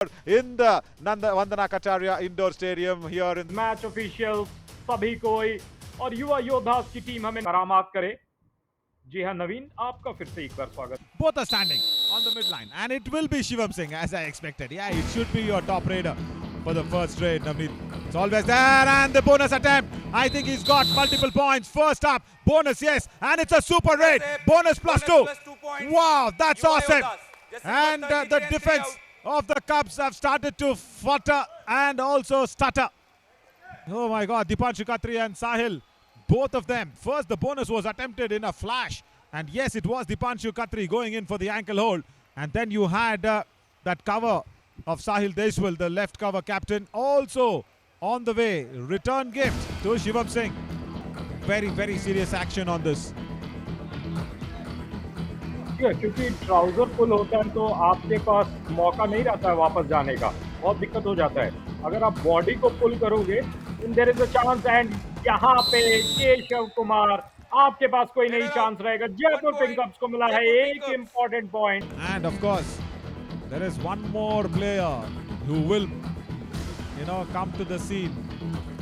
in the Vandana Kataria Indoor Stadium here in match official सभी कोई और युवा योद्धा की टीम हमें करामात करे। जी हाँ नवीन, आपका फिर से एक बार स्वागत। Both are standing on the midline, and it will be Shivam Singh as I expected. Yeah, it should be your top raider for the first trade, Navneet. It's always there, and the bonus attempt. I think he's got multiple points. First up, bonus, yes, and it's a super raid. Bonus plus two. Wow, that's awesome. And the defense of the Cubs have started to flutter and also stutter. Oh my God, Dipanshu Khatri and Sahil, both of them. First, the bonus was attempted in a flash. And yes, it was Dipanshu Khatri going in for the ankle hold. And then you had that cover of Sahil Deshwal, the left cover captain, also on the way. Return gift to Shivam Singh. Very, very serious action on this. क्योंकि trouser पुल होता है तो आपके पास मौका नहीं रहता है वापस जाने का, बहुत दिक्कत हो जाता है। अगर आप बॉडी को पुल करोगे there is a chance, and यहाँ पे केशव कुमार आपके पास कोई नहीं चांस रहेगा। जयपुर पिंकअप्स को मिला है एक important point. And of course there is one more player who will come to the scene,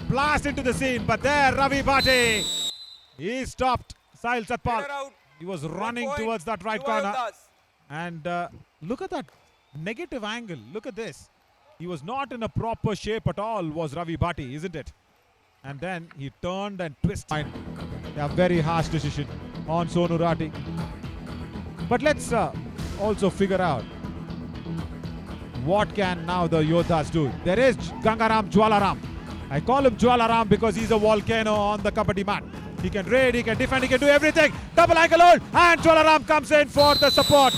blast into the scene, but there Ravi Bhate, he stopped Sahil Satpal. He was running towards that right corner, and look at that negative angle. Look at this. He was not in a proper shape at all, was Ravi Bhati, isn't it? And then he turned and twisted. A very harsh decision on Sonu Rati. But let's also figure out what can now the Yodhas do. There is Gangaram Jwalaram. I call him Jwalaram because he's a volcano on the kabaddi mat. He can raid, he can defend, he can do everything. Double ankle hold, and Jwalaram comes in for the support.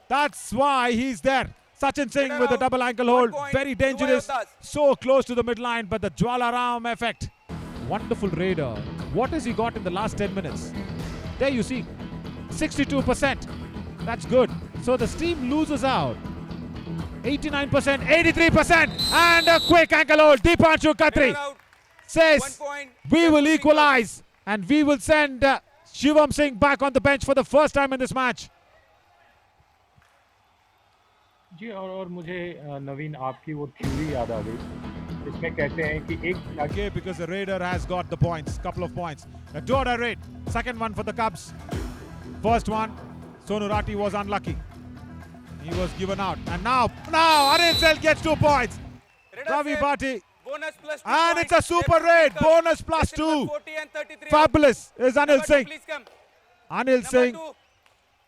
That's why he's there. Sachin Singh with the double ankle hold, very dangerous, so close to the midline, but the Jwalaram effect. Wonderful raider. What has he got in the last 10 minutes? There you see, 62%. That's good. So the team loses out. 89%, 83%, and a quick ankle hold. Dipanshu Khatri says we will equalize, and we will send Shivam Singh back on the bench for the first time in this match. जी और मुझे नवीन आपकी वो theory याद आ गई। इसमें कहते हैं कि एक Okay, because the raider has got the points, couple of points. A Doda raid, second one for the Cubs. First one, Sonu Rati was unlucky. He was given out, and now Anil Sel gets 2 points. Ravi Bhati. Bonus plus 2 And points. it's a super raid. Bonus plus 2. Fabulous is Anil Singh. Anil Singh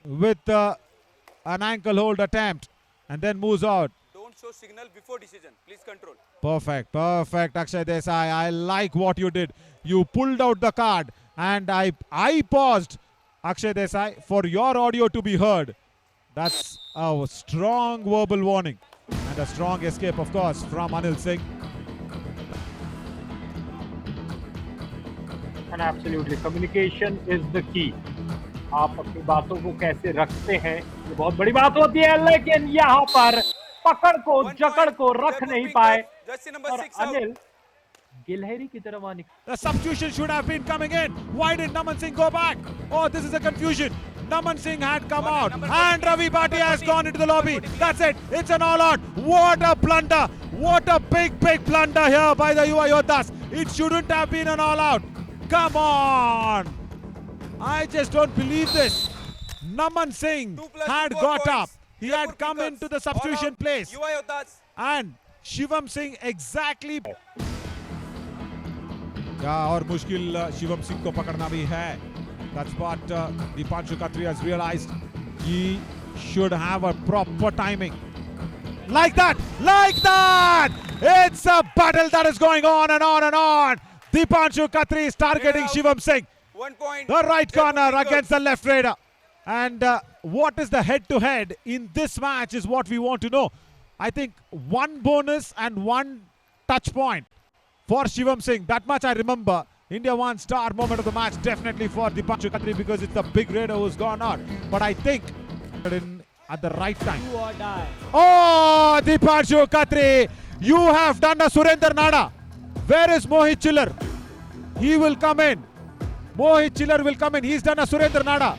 with an ankle hold attempt and then moves out. Don't show signal before decision. Please control. Perfect, perfect, Akshay Desai. I like what you did. You pulled out the card, and I paused, Akshay Desai, for your audio to be heard. That's a strong verbal warning and a strong escape, of course, from Anil Singh. And absolutely, communication is the key. आप अपनी बातों को कैसे रखते हैं ये बहुत बड़ी बात होती है, लेकिन यहाँ पर पकड़ को जकड़ को रख नहीं पाए और अनिल गिलहरी की तरह वहां निकल। The substitution should have been coming in. Why did Naman Singh go back? Oh, this is a confusion. Naman Singh had come out, and Ravi Bhati has gone into the lobby. That's it. It's an all-out. What a blunder. What a big, big blunder here by the Yuva Yodhas. It shouldn't have been an all-out. Come on. I just don't believe this. Naman Singh had got up. He had come into the substitution place. And Shivam Singh exactly. Yeah, और मुश्किल शिवम सिंह को पकड़ना भी है. That's what Dipanshu Khatri has realized. He should have a proper timing. Like that! Like that! It's a battle that is going on and on and on. Dipanshu Khatri is targeting Shivam Singh. 1 point. The right corner against the left raider. And what is the head-to-head in this match is what we want to know. I think 1 bonus and 1 touch point for Shivam Singh. That much I remember. India won star moment of the match definitely for Dipanshu Khatri because it's the big raider who's gone out. But I think at the right time. Oh, Dipanshu Khatri, you have done a Surender Nada. Where is Mohit Chiller? He will come in. Mohit Chiller will come in. He's done a Surender Nada.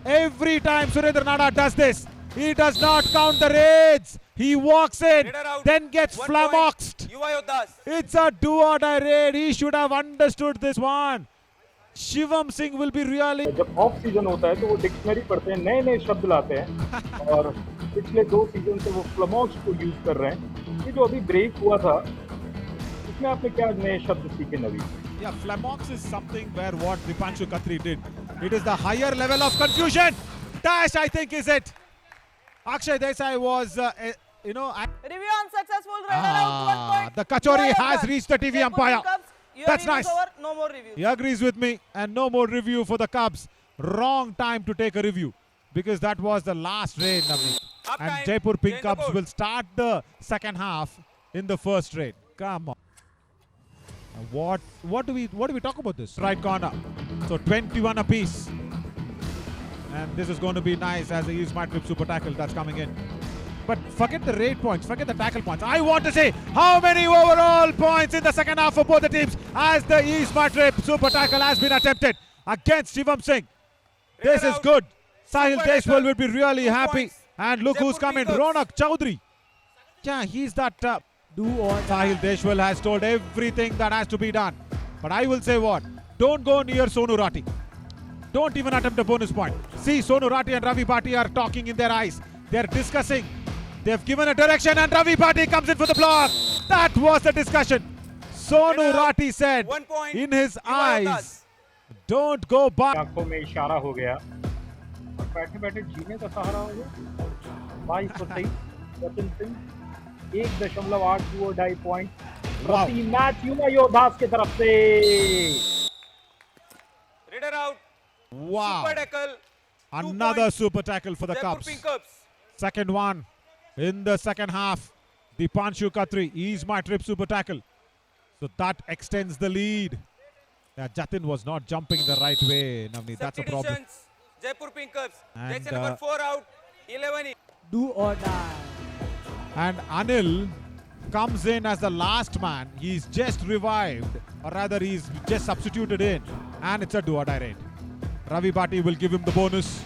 Every time Surender Nada does this, he does not count the raids. He walks in, Raider out. then gets 1 flummoxed. point. Yuva Yodhas. It's a do or die raid. He should have understood this one. Shivam Singh will be really. जब off season होता है तो वो dictionary पढ़ते हैं, नए नए शब्द लाते हैं और पिछले 2 सीजन से वो फ्लमॉक्स को यूज कर रहे हैं। ये जो अभी ब्रेक हुआ था इसमें आपने क्या नए शब्द सीखे नवीन? Yeah, flummox is something where what Dipanshu Khatri did. It is the higher level of confusion. Dash, I think, is it. Akshay Desai was, Review unsuccessful. Raider out 1 point. the Kachori Yuva has Yodha. reached the TV Jaipur umpire. Cubs, your That's review nice. is over, no more reviews. He agrees with me, and no more review for the Cubs. Wrong time to take a review because that was the last raid, Navneet. Half And time, Jaipur Pink change the Cubs board. will start the second half in the first raid. Come on. What do we talk about this? Right corner. So 21 apiece. And this is going to be nice as the East might trip super tackle that's coming in. But forget the raid points, forget the tackle points. I want to say how many overall points in the second half for both the teams as the East trip super tackle has been attempted against Shivam Singh. This is out. good. Sahil Super Deshwal tackle. will be really 2 happy. points. And look who's Jaipur coming, Pink Cubs. Ronak Chaudhary. Yeah, he's that do or Sahil Deshwal has told everything that has to be done. But I will say what? Don't go near Sonu Rati. Don't even attempt a bonus point. See, Sonu Rati and Ravi Bhati are talking in their eyes. They're discussing. They've given a direction and Ravi Bhati comes in for the block. That was the discussion. Sonu Raider out. Rati said 1 point. in his Yuva eyes, Yodhas. don't go back. आंखों में इशारा हो गया और बैठे बैठे जीने का सहारा हो गया। 22-23 Sachin Singh 1.8 do or die point Wow. प्रति मैच युवा योद्धास की तरफ से। Raider out. Wow. Super tackle. 2 Another points. super tackle for the Jaipur Cubs. Pink Cubs. Second one in the second half. Dipanshu Khatri, he's my trip super tackle. So that extends the lead. Yeah, Jatin was not jumping the right way, Navneet. That's a problem. Substitutions. Jaipur Pink Cubs. And, Jason number 4 out. 11 in. Do or die. And Anil comes in as the last man. He's just revived, or rather he's just substituted in. And it's a do or die raid. Ravi Bhati will give him the bonus.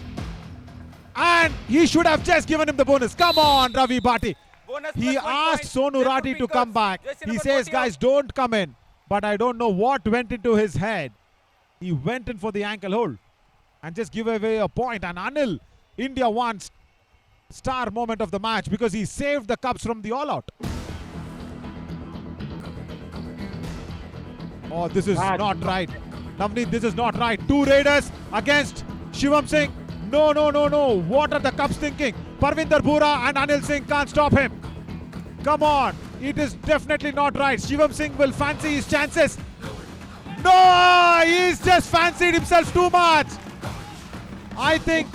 And he should have just given him the bonus. Come on, Ravi Bhati. Bonus He plus 1 asked point. Sonu Jaipur Rati Pink to come Cubs. back. Jason He number says, 40 guys, out. don't come in. But I don't know what went into his head. He went in for the ankle hold and just give away a point. And Anil, India won star moment of the match because he saved the Cubs from the all-out. Oh, this is not right. Navneet, this is not right. 2 Raiders against Shivam Singh. No, no, no, no. What are the Cubs thinking? Parvinder Bhura and Anil Singh can't stop him. Come on. It is definitely not right. Shivam Singh will fancy his chances. No, he's just fancied himself too much. I think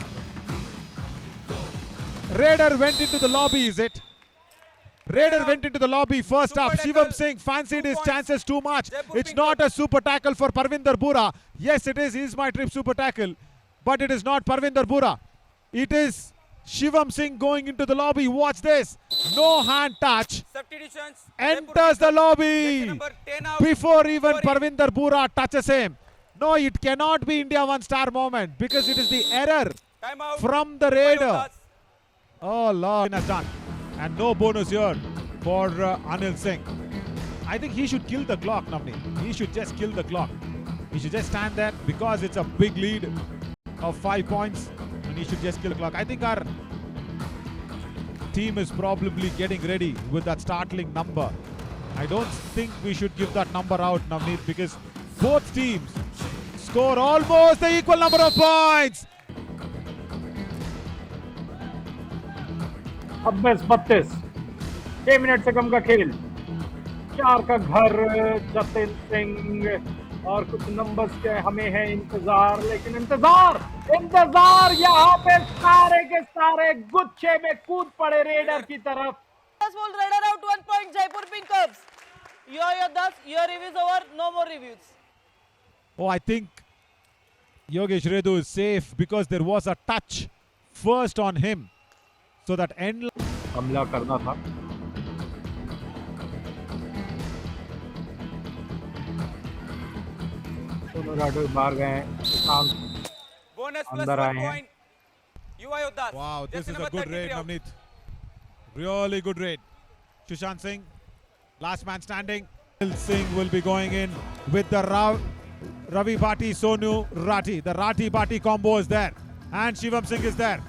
Raider went into the lobby, is it? Raider went into the lobby first Super up. tackle. Shivam Singh fancied 2 his points. chances too much. Jaipur It's Pink not Cubs. a super tackle for Parvinder Bhura. Yes, it is. He's my trip super tackle. But it is not Parvinder Bhura. It is Shivam Singh going into the lobby. Watch this. No hand touch. Substitutions. Enters the Jason lobby number 10 out. before even Sorry. Parvinder Bhura touches him. No, it cannot be India one-star moment because it is the error Time out. from the Yuva Raider. Yodhas. Oh, Lord has done. And no bonus here for Anil Singh. I think he should kill the clock, Navneet. He should just kill the clock. He should just stand there because it's a big lead of 5 points. And he should just kill the clock. I think our team is probably getting ready with that startling number. I don't think we should give that number out, Navneet, because both teams score almost the equal number of points. 26-32 6 minute से कम का खेल 4 का घर जतिन सिंह और कुछ numbers के हमें है इंतजार लेकिन इंतजार यहाँ पे सारे के सारे गुच्छे में कूद पड़े रेडर की तरफ। Successful. Raider out 1 point. Jaipur Pink Cubs. Yuva Yodhas, your review is over, no more reviews. Oh, I think Yogesh Redhu is safe because there was a touch first on him. So that end. हमला करना था। दोनों Rado बाहर गए हैं। Bonus plus अंदर 1 आए हैं। point. Yuva Yodhas. Wow, this Jason is a number good 33 raid, out. Navneet. Really good raid. Sushant Singh, last man standing. Singh will be going in with the Ravi Bhati, Sonu Rati. The Rati Bhati combo is there. And Shivam Singh is there.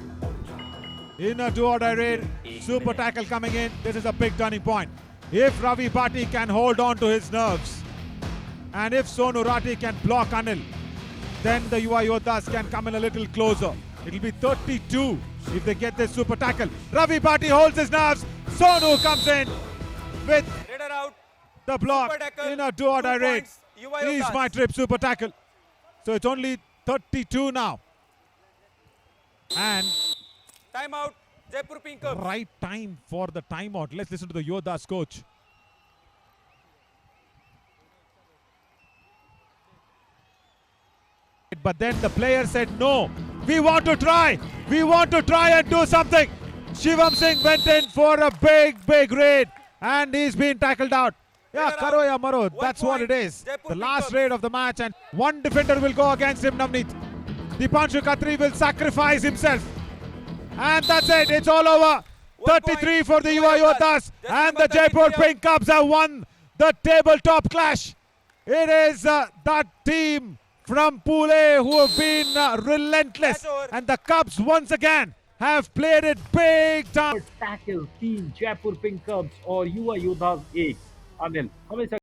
In a do-or-die raid, super tackle coming in. This is a big turning point. If Ravi Bhati can hold on to his nerves, and if Sonu Rati can block Anil, then the Yuva Yodhas can come in a little closer. It'll be 32 if they get this super tackle. Ravi Bhati holds his nerves. Sonu comes in with Raider out. the block Super tackle. in a do-or-die 2 raid. points. Yuva He's Yodhas. my trip super tackle. So it's only 32 now. And Timeout. Jaipur Pink Cubs. right time for the timeout. Let's listen to the Yodhas coach. But then the player said, no, we want to try. We want to try and do something. Shivam Singh went in for a big raid and he's been tackled out. Yeah, Raider karo out. ya maro. 1 That's what point. it is. Jaipur The Pink last Cubs. raid of the match and one defender will go against him, Navneet. Dipanshu Khatri will sacrifice himself. And that's it. It's all over. 1 33 point. for the Yuva Yuva Yodhas. Yodhas. Just And the remember Jaipur 33 Pink Cubs have won the tabletop clash. It is that team from Pool A who have been relentless. That's over. And the Cubs once again have played it big time. Tackle team Jaipur pink कब्स और युवा योद्धा 1 अनिल हमेशा